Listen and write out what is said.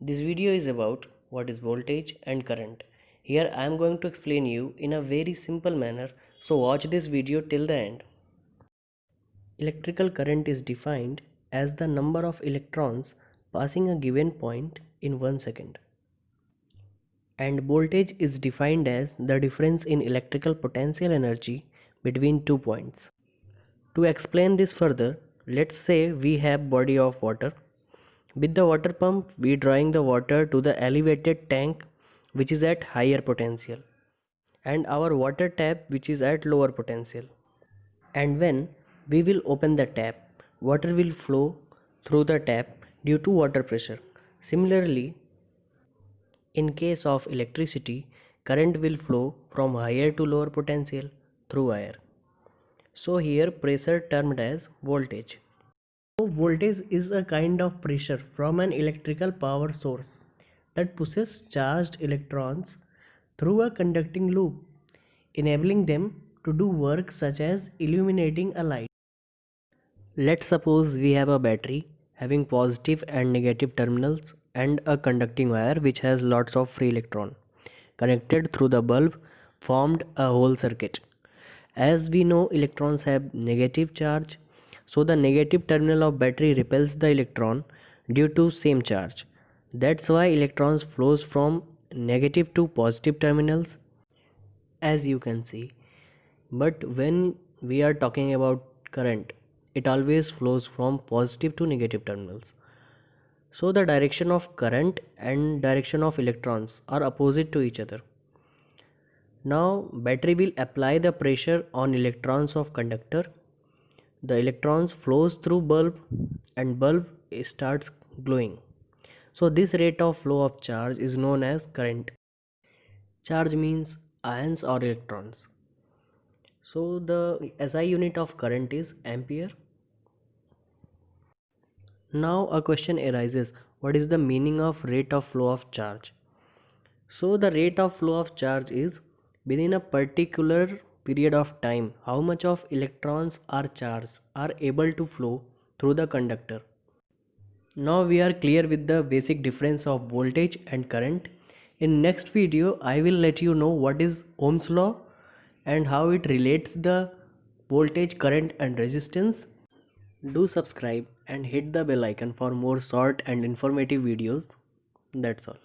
This video is about what is voltage and current. Here I am going to explain you in a very simple manner, so watch this video till the end. Electrical current is defined as the number of electrons passing a given point in 1 second. And voltage is defined as the difference in electrical potential energy between 2 points. To explain this further, let's say we have body of water. With the water pump, we drawing the water to the elevated tank which is at higher potential and our water tap which is at lower potential. And when we will open the tap, water will flow through the tap due to water pressure. Similarly, in case of electricity, current will flow from higher to lower potential through wire. So here pressure termed as voltage. So voltage is a kind of pressure from an electrical power source that pushes charged electrons through a conducting loop, enabling them to do work such as illuminating a light. Let's suppose we have a battery having positive and negative terminals and a conducting wire which has lots of free electron connected through the bulb formed a whole circuit. As we know, electrons have negative charge, so the negative terminal of battery repels the electron due to same charge. That's why electrons flows from negative to positive terminals, as you can see. But when we are talking about current, it always flows from positive to negative terminals. So the direction of current and direction of electrons are opposite to each other. Now battery will apply the pressure on electrons of conductor. The electrons flows through bulb and bulb starts glowing. So this rate of flow of charge is known as current. Charge means ions or electrons. So the SI unit of current is ampere. Now a question arises, what is the meaning of rate of flow of charge? So the rate of flow of charge is within a particular period of time how much of electrons or charge are able to flow through the conductor. Now we are clear with the basic difference of voltage and current. In next video I will let you know what is Ohm's law and how it relates the voltage, current and resistance. Do subscribe and hit the bell icon for more short and informative videos. That's all.